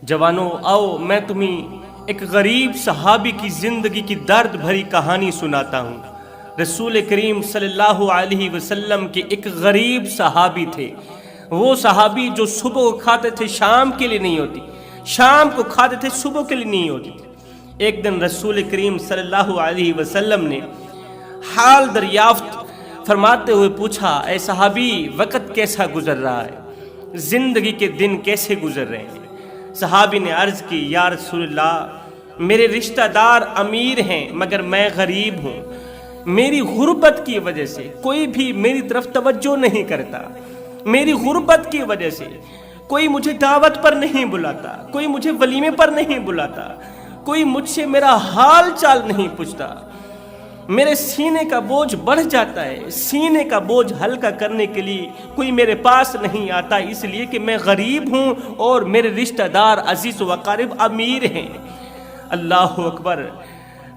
جوانوں آؤ میں تمہیں ایک غریب صحابی کی زندگی کی درد بھری کہانی سناتا ہوں۔ رسول کریم صلی اللہ علیہ وسلم کے ایک غریب صحابی تھے۔ وہ صحابی جو صبح کو کھاتے تھے شام کے لیے نہیں ہوتی، شام کو کھاتے تھے صبح کے لیے نہیں ہوتی تھی۔ ایک دن رسول کریم صلی اللہ علیہ وسلم نے حال دریافت فرماتے ہوئے پوچھا، اے صحابی وقت کیسا گزر رہا ہے، زندگی کے دن کیسے گزر رہے ہیں؟ صحابی نے عرض کی، یا رسول اللہ میرے رشتہ دار امیر ہیں مگر میں غریب ہوں، میری غربت کی وجہ سے کوئی بھی میری طرف توجہ نہیں کرتا، میری غربت کی وجہ سے کوئی مجھے دعوت پر نہیں بلاتا، کوئی مجھے ولیمے پر نہیں بلاتا، کوئی مجھ سے میرا حال چال نہیں پوچھتا، میرے سینے کا بوجھ بڑھ جاتا ہے، سینے کا بوجھ ہلکا کرنے کے لیے کوئی میرے پاس نہیں آتا، اس لیے کہ میں غریب ہوں اور میرے رشتہ دار عزیز و اقارب امیر ہیں۔ اللہ اکبر!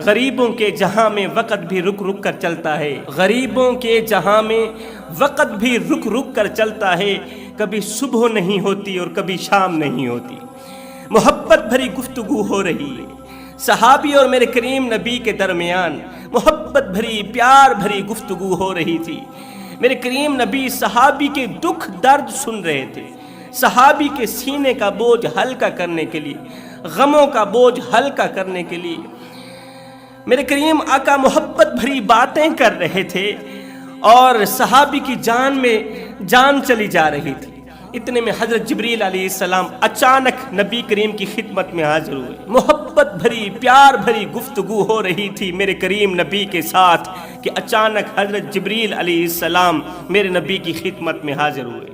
غریبوں کے جہاں میں وقت بھی رک رک کر چلتا ہے، غریبوں کے جہاں میں وقت بھی رک رک کر چلتا ہے، کبھی صبح نہیں ہوتی اور کبھی شام نہیں ہوتی۔ محبت بھری گفتگو ہو رہی ہے، صحابی اور میرے کریم نبی کے درمیان محبت بھری پیار بھری گفتگو ہو رہی تھی۔ میرے کریم نبی صحابی کے دکھ درد سن رہے تھے، صحابی کے سینے کا بوجھ ہلکا کرنے کے لیے، غموں کا بوجھ ہلکا کرنے کے لیے میرے کریم آقا محبت بھری باتیں کر رہے تھے اور صحابی کی جان میں جان چلی جا رہی تھی۔ اتنے میں حضرت جبریل علیہ السلام اچانک نبی کریم کی خدمت میں حاضر ہوئے۔ محبت بھری پیار بھری گفتگو ہو رہی تھی میرے کریم نبی کے ساتھ کہ اچانک حضرت جبریل علیہ السلام میرے نبی کی خدمت میں حاضر ہوئے۔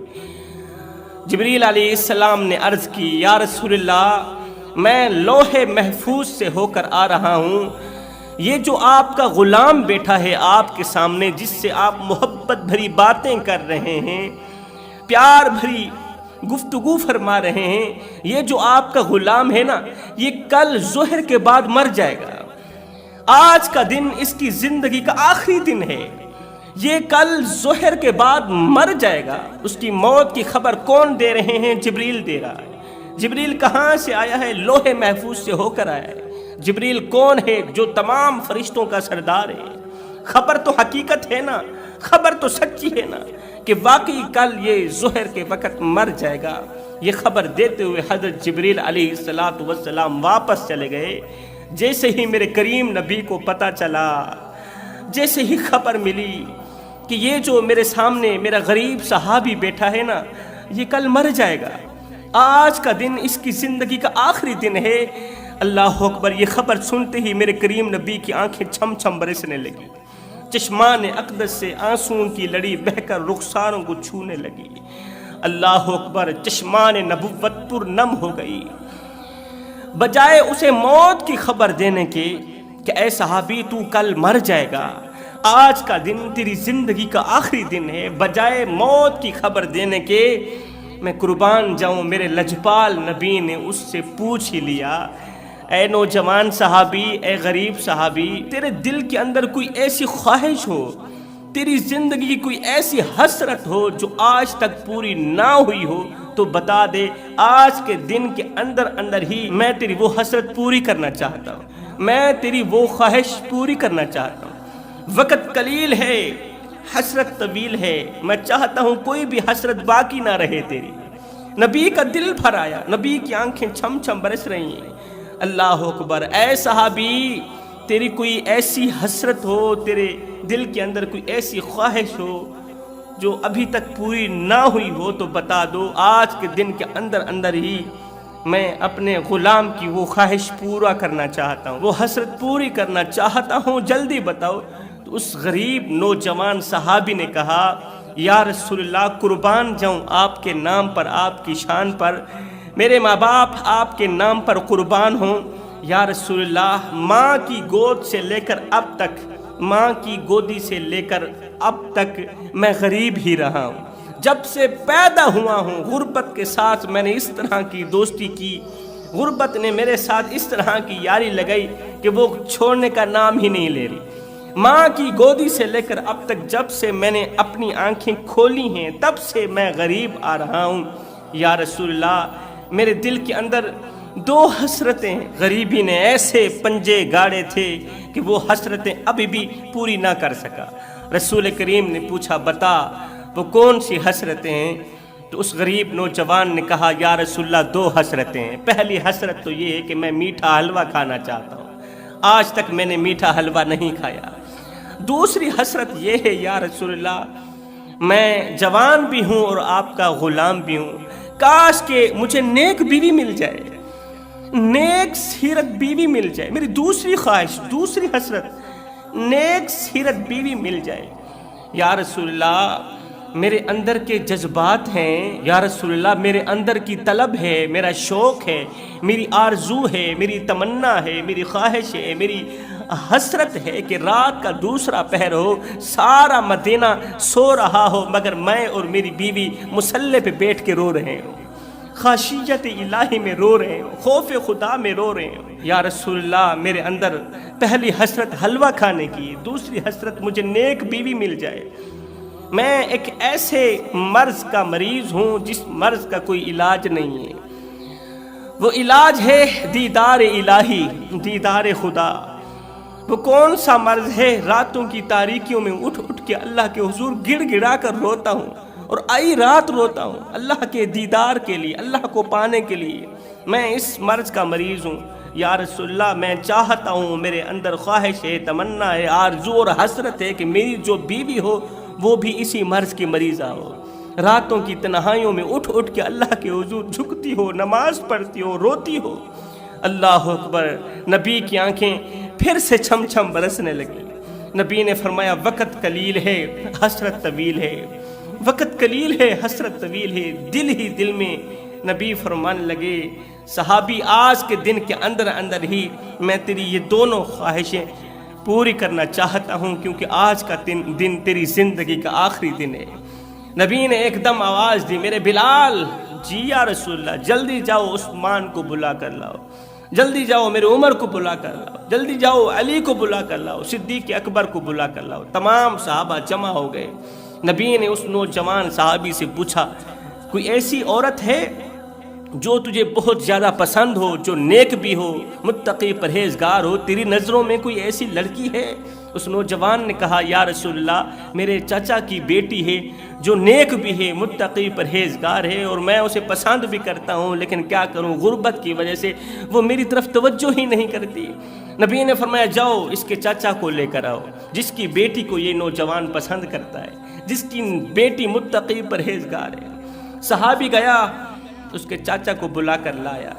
جبریل علیہ السلام نے عرض کی، یا رسول اللہ میں لوح محفوظ سے ہو کر آ رہا ہوں، یہ جو آپ کا غلام بیٹھا ہے آپ کے سامنے، جس سے آپ محبت بھری باتیں کر رہے ہیں، پیار بھری گفتگو فرما رہے ہیں، یہ جو آپ کا غلام ہے نا، یہ کل ظہر کے بعد مر جائے گا۔ آج کا دن اس کی زندگی کا آخری دن ہے، یہ کل ظہر کے بعد مر جائے گا۔ اس کی موت کی خبر کون دے رہے ہیں؟ جبریل دے رہا ہے۔ جبریل کہاں سے آیا ہے؟ لوح محفوظ سے ہو کر آیا ہے۔ جبریل کون ہے؟ جو تمام فرشتوں کا سردار ہے۔ خبر تو حقیقت ہے نا، خبر تو سچی ہے نا کہ واقعی کل یہ ظہر کے وقت مر جائے گا۔ یہ خبر دیتے ہوئے حضرت جبریل علیہ السلام واپس چلے گئے۔ جیسے ہی میرے کریم نبی کو پتہ چلا، جیسے ہی خبر ملی کہ یہ جو میرے سامنے میرا غریب صحابی بیٹھا ہے نا، یہ کل مر جائے گا، آج کا دن اس کی زندگی کا آخری دن ہے۔ اللہ اکبر! یہ خبر سنتے ہی میرے کریم نبی کی آنکھیں چھم چھم برسنے لگی، چشمان اقدس سے آنسوں کی لڑی بہہ کر رخساروں کو چھونے لگی۔ اللہ اکبر! چشمان نبوت پر نم ہو گئی۔ بجائے اسے موت کی خبر دینے کے کہ اے صحابی تو کل مر جائے گا، آج کا دن تیری زندگی کا آخری دن ہے، بجائے موت کی خبر دینے کے میں قربان جاؤں میرے لجپال نبی نے اس سے پوچھ ہی لیا، اے نوجوان صحابی، اے غریب صحابی، تیرے دل کے اندر کوئی ایسی خواہش ہو، تیری زندگی کی کوئی ایسی حسرت ہو جو آج تک پوری نہ ہوئی ہو تو بتا دے، آج کے دن کے اندر ہی میں تیری وہ حسرت پوری کرنا چاہتا ہوں، میں تیری وہ خواہش پوری کرنا چاہتا ہوں۔ وقت قلیل ہے، حسرت طویل ہے، میں چاہتا ہوں کوئی بھی حسرت باقی نہ رہے تیری۔ نبی کا دل بھر آیا، نبی کی آنکھیں چھم چھم برس رہی ہیں۔ اللہ اکبر! اے صحابی، تیری کوئی ایسی حسرت ہو، تیرے دل کے اندر کوئی ایسی خواہش ہو جو ابھی تک پوری نہ ہوئی ہو تو بتا دو، آج کے دن کے اندر ہی میں اپنے غلام کی وہ خواہش پورا کرنا چاہتا ہوں، وہ حسرت پوری کرنا چاہتا ہوں، جلدی بتاؤ۔ تو اس غریب نوجوان صحابی نے کہا، یا رسول اللہ قربان جاؤں آپ کے نام پر، آپ کی شان پر، میرے ماں باپ آپ کے نام پر قربان ہوں۔ یا رسول اللہ ماں کی گود سے لے کر اب تک، ماں کی گودی سے لے کر اب تک میں غریب ہی رہا ہوں، جب سے پیدا ہوا ہوں غربت کے ساتھ میں نے اس طرح کی دوستی کی، غربت نے میرے ساتھ اس طرح کی یاری لگائی کہ وہ چھوڑنے کا نام ہی نہیں لے رہی۔ ماں کی گودی سے لے کر اب تک جب سے میں نے اپنی آنکھیں کھولی ہیں تب سے میں غریب آ رہا ہوں۔ یا رسول اللہ میرے دل کے اندر دو حسرتیں غریبی نے ایسے پنجے گاڑے تھے کہ وہ حسرتیں ابھی بھی پوری نہ کر سکا۔ رسول کریم نے پوچھا بتا وہ کون سی حسرتیں ہیں؟ تو اس غریب نوجوان نے کہا یا رسول اللہ دو حسرتیں ہیں۔ پہلی حسرت تو یہ ہے کہ میں میٹھا حلوہ کھانا چاہتا ہوں، آج تک میں نے میٹھا حلوہ نہیں کھایا۔ دوسری حسرت یہ ہے یا رسول اللہ میں جوان بھی ہوں اور آپ کا غلام بھی ہوں، کاش کہ مجھے نیک بیوی مل جائے، نیک سیرت بیوی مل جائے۔ میری دوسری خواہش، دوسری حسرت، نیک سیرت بیوی مل جائے۔ یا رسول اللہ میرے اندر کے جذبات ہیں، یا رسول اللہ میرے اندر کی طلب ہے، میرا شوق ہے، میری آرزو ہے، میری تمنا ہے، میری خواہش ہے، میری حسرت ہے کہ رات کا دوسرا پہر ہو، سارا مدینہ سو رہا ہو مگر میں اور میری بیوی مصلی پہ بیٹھ کے رو رہے ہوں، خاشیت الہی میں رو رہے ہوں، خوف خدا میں رو رہے ہوں۔ یا رسول اللہ میرے اندر پہلی حسرت حلوہ کھانے کی، دوسری حسرت مجھے نیک بیوی مل جائے۔ میں ایک ایسے مرض کا مریض ہوں جس مرض کا کوئی علاج نہیں ہے، وہ علاج ہے دیدار الہی، دیدار خدا۔ وہ کون سا مرض ہے؟ راتوں کی تاریکیوں میں اٹھ اٹھ کے اللہ کے حضور گڑ گڑا کر روتا ہوں، اور آئی رات روتا ہوں اللہ کے دیدار کے لیے، اللہ کو پانے کے لیے۔ میں اس مرض کا مریض ہوں یا رسول اللہ، میں چاہتا ہوں، میرے اندر خواہش ہے، تمنا ہے، آرزو اور حسرت ہے کہ میری جو بیوی ہو وہ بھی اسی مرض کی مریضہ ہو۔ راتوں کی تنہائیوں میں اٹھ اٹھ کے اللہ کے حضور جھکتی ہو، نماز پڑھتی ہو، روتی ہو۔ اللہ اکبر! نبی کی آنکھیں پھر سے چھم چھم برسنے لگی۔ نبی نے فرمایا وقت قلیل ہے، حسرت طویل ہے، وقت قلیل ہے، حسرت طویل ہے۔ دل ہی دل میں نبی فرمانے لگے صحابی آج کے دن کے اندر اندر ہی میں تیری یہ دونوں خواہشیں پوری کرنا چاہتا ہوں، کیونکہ آج کا دن تیری زندگی کا آخری دن ہے۔ نبی نے ایک دم آواز دی میرے بلال، جی یا رسول اللہ جلدی جاؤ عثمان کو بلا کر لاؤ، جلدی جاؤ میرے عمر کو بلا کر لاؤ، جلدی جاؤ علی کو بلا کر لاؤ، صدیق اکبر کو بلا کر لاؤ۔ تمام صحابہ جمع ہو گئے۔ نبی نے اس نوجوان صحابی سے پوچھا کوئی ایسی عورت ہے جو تجھے بہت زیادہ پسند ہو، جو نیک بھی ہو، متقی پرہیزگار ہو، تیری نظروں میں کوئی ایسی لڑکی ہے؟ اس نوجوان نے کہا یا رسول اللہ میرے چچا کی بیٹی ہے جو نیک بھی ہے، متقی پرہیزگار ہے، اور میں اسے پسند بھی کرتا ہوں، لیکن کیا کروں غربت کی وجہ سے وہ میری طرف توجہ ہی نہیں کرتی۔ نبی نے فرمایا جاؤ اس کے چاچا کو لے کر آؤ جس کی بیٹی کو یہ نوجوان پسند کرتا ہے، جس کی بیٹی متقی پرہیزگار ہے۔ صحابی گیا اس کے چاچا کو بلا کر لایا۔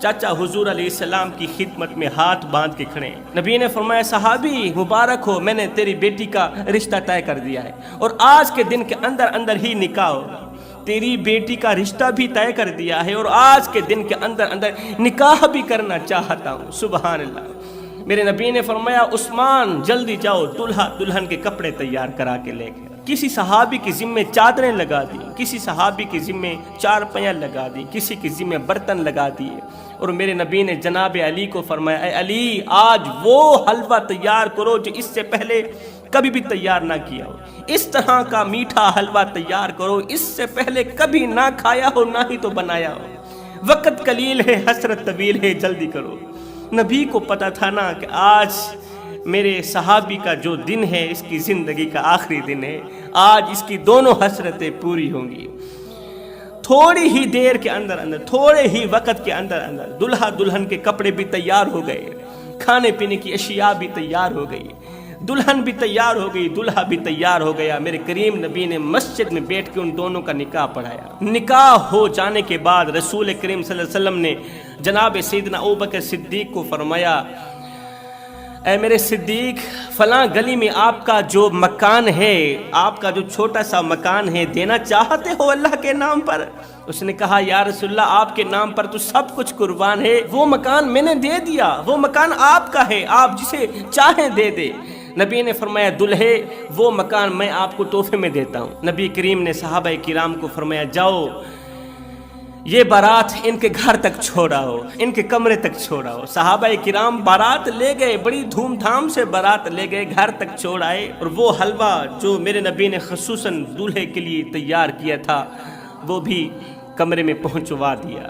چاچا حضور علیہ السلام کی خدمت میں ہاتھ باندھ کے کھڑے۔ نبی نے فرمایا صحابی مبارک ہو، میں نے تیری بیٹی کا رشتہ طے کر دیا ہے، اور آج کے دن کے اندر اندر ہی نکاح ہوگا۔ تیری بیٹی کا رشتہ بھی طے کر دیا ہے، اور آج کے دن کے اندر اندر نکاح بھی کرنا چاہتا ہوں۔ سبحان اللہ۔ میرے نبی نے فرمایا عثمان جلدی جاؤ دلہا دلہن کے کپڑے تیار کرا کے لے کے۔ کسی صحابی کی ذمہ چادریں لگا دی، کسی صحابی کی ذمہ چارپیاں لگا دی، کسی کی ذمہ برتن لگا دیے، اور میرے نبی نے جناب علی کو فرمایا اے علی آج وہ حلوہ تیار کرو جو اس سے پہلے کبھی بھی تیار نہ کیا ہو، اس طرح کا میٹھا حلوہ تیار کرو اس سے پہلے کبھی نہ کھایا ہو نہ ہی تو بنایا ہو۔ وقت قلیل ہے، حسرت طویل ہے، جلدی کرو۔ نبی کو پتا تھا نا کہ آج میرے صحابی کا جو دن ہے اس کی زندگی کا آخری دن ہے، آج اس کی دونوں حسرتیں پوری ہوں گی۔ تھوڑی ہی دیر کے اندر اندر، تھوڑے ہی وقت کے اندر اندر دلہا دلہن کے کپڑے بھی تیار ہو گئے، کھانے پینے کی اشیاء بھی تیار ہو گئی، دلہن بھی تیار ہو گئی، دلہا بھی تیار ہو گیا۔ میرے کریم نبی نے مسجد میں بیٹھ کے ان دونوں کا نکاح پڑھایا۔ نکاح ہو جانے کے بعد رسول کریم صلی اللہ علیہ وسلم نے جناب سیدنا ابوبکر صدیق کو فرمایا اے میرے صدیق فلاں گلی میں آپ کا جو مکان ہے، آپ کا جو چھوٹا سا مکان ہے، دینا چاہتے ہو اللہ کے نام پر؟ اس نے کہا یا رسول اللہ آپ کے نام پر تو سب کچھ قربان ہے، وہ مکان میں نے دے دیا، وہ مکان آپ کا ہے، آپ جسے چاہیں دے دے۔ نبی نے فرمایا دلہے وہ مکان میں آپ کو تحفے میں دیتا ہوں۔ نبی کریم نے صحابہ کرام کو فرمایا جاؤ یہ بارات ان کے گھر تک چھوڑا ہو، ان کے کمرے تک چھوڑا ہو۔ صحابہ کرام بارات لے گئے، بڑی دھوم دھام سے بارات لے گئے، گھر تک چھوڑ آئے، اور وہ حلوہ جو میرے نبی نے خصوصاً دولہے کے لیے تیار کیا تھا وہ بھی کمرے میں پہنچوا دیا۔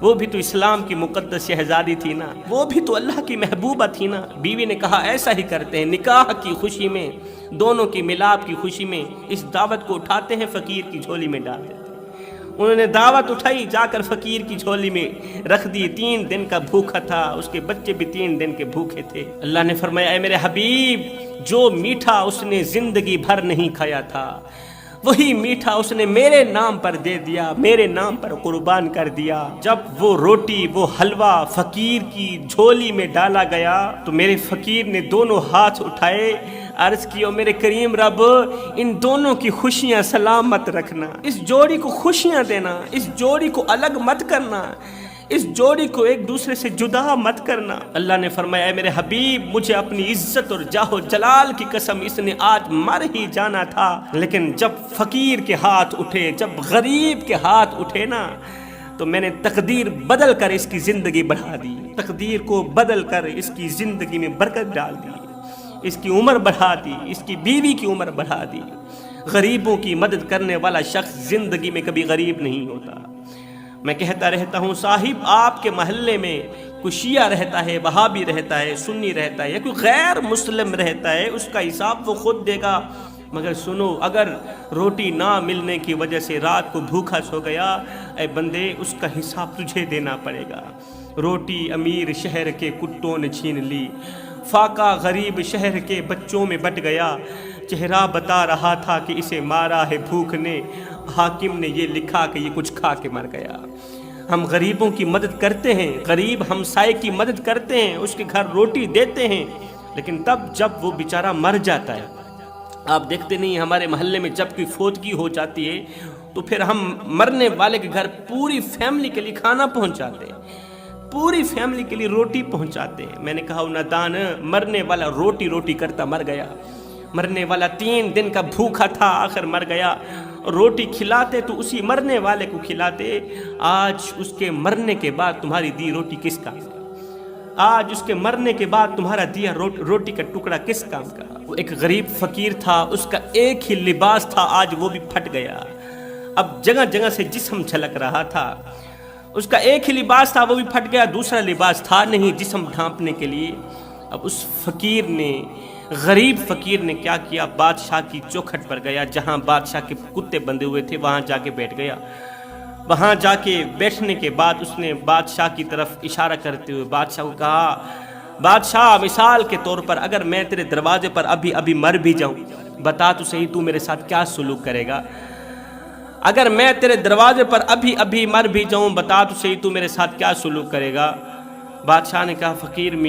وہ بھی تو اسلام کی مقدس شہزادی تھی نا، وہ بھی تو اللہ کی محبوبہ تھی نا۔ بیوی نے کہا ایسا ہی کرتے ہیں، نکاح کی خوشی میں، دونوں کی ملاپ کی خوشی میں اس دعوت کو اٹھاتے ہیں، فقیر کی جھولی میں ڈال دیتے ہیں۔ انہوں نے دعوت اٹھائی، جا کر فقیر کی جھولی میں رکھ دی۔ 3 دن کا بھوکا تھا، اس کے بچے بھی 3 دن کے بھوکے تھے۔ اللہ نے فرمایا اے میرے حبیب، جو میٹھا اس نے زندگی بھر نہیں کھایا تھا، وہی میٹھا اس نے میرے نام پر دے دیا، میرے نام پر قربان کر دیا۔ جب وہ روٹی، وہ حلوہ فقیر کی جھولی میں ڈالا گیا تو میرے فقیر نے دونوں ہاتھ اٹھائے، عرض کیا میرے کریم رب، ان دونوں کی خوشیاں سلامت رکھنا، اس جوڑی کو خوشیاں دینا، اس جوڑی کو الگ مت کرنا، اس جوڑی کو ایک دوسرے سے جدا مت کرنا۔ اللہ نے فرمایا اے میرے حبیب، مجھے اپنی عزت اور جاہ و جلال کی قسم، اس نے آج مر ہی جانا تھا، لیکن جب فقیر کے ہاتھ اٹھے، جب غریب کے ہاتھ اٹھے نا، تو میں نے تقدیر بدل کر اس کی زندگی بڑھا دی، تقدیر کو بدل کر اس کی زندگی میں برکت ڈال دی، اس کی عمر بڑھا دی، اس کی بیوی کی عمر بڑھا دی۔ غریبوں کی مدد کرنے والا شخص زندگی میں کبھی غریب نہیں ہوتا۔ میں کہتا رہتا ہوں صاحب، آپ کے محلے میں کوئی شیعہ رہتا ہے، وہابی رہتا ہے، سنی رہتا ہے، یا کوئی غیر مسلم رہتا ہے، اس کا حساب وہ خود دے گا، مگر سنو، اگر روٹی نہ ملنے کی وجہ سے رات کو بھوکا سو گیا، اے بندے، اس کا حساب تجھے دینا پڑے گا۔ روٹی امیر شہر کے کتوں نے چھین لی، فاقہ غریب شہر کے بچوں میں بٹ گیا، چہرہ بتا رہا تھا کہ اسے مارا ہے بھوک نے، حاکم نے یہ لکھا کہ یہ کچھ کھا کے مر گیا۔ ہم غریبوں کی مدد کرتے ہیں، غریب ہمسائے کی مدد کرتے ہیں، اس کے گھر روٹی دیتے ہیں، لیکن تب جب وہ بیچارہ مر جاتا ہے، آپ دیکھتے نہیں ہمارے محلے میں جب کوئی فوتگی ہو جاتی ہے تو پھر ہم مرنے والے کے گھر پوری فیملی کے لیے کھانا پہنچاتے ہیں، پوری فیملی کے لیے روٹی پہنچاتے ہیں۔ میں نے کہا نادان، مرنے والا روٹی کرتا مر گیا، مرنے والا 3 دن کا بھوکا تھا، آخر مر گیا۔ روٹی کھلاتے تو اسی مرنے والے کو کھلاتے، آج اس کے مرنے کے بعد تمہاری دی روٹی کس کام کا؟ آج اس کے مرنے کے بعد تمہارا دیا روٹی کا ٹکڑا کس کام کا؟ وہ ایک غریب فقیر تھا، اس کا ایک ہی لباس تھا، آج وہ بھی پھٹ گیا۔ اب جگہ جگہ سے جسم جھلک رہا تھا، اس کا ایک ہی لباس تھا، وہ بھی پھٹ گیا، دوسرا لباس تھا نہیں جسم ڈھانپنے کے لیے۔ اب اس فقیر نے، غریب فقیر نے کیا کیا؟ بادشاہ کی چوکھٹ پر گیا، جہاں بادشاہ کے کتے بندھے ہوئے تھے وہاں جا کے بیٹھ گیا۔ وہاں جا کے بیٹھنے کے بعد اس نے بادشاہ کی طرف اشارہ کرتے ہوئے بادشاہ کو کہا، بادشاہ، مثال کے طور پر اگر میں تیرے دروازے پر ابھی مر بھی جاؤں، بتا تو صحیح تو میرے ساتھ کیا سلوک کرے گا؟ اگر میں تیرے دروازے پر ابھی مر بھی جاؤں، بتا تو صحیح تو میرے ساتھ کیا سلوک کرے گا؟ بادشاہ نے کہا، فقیر میاں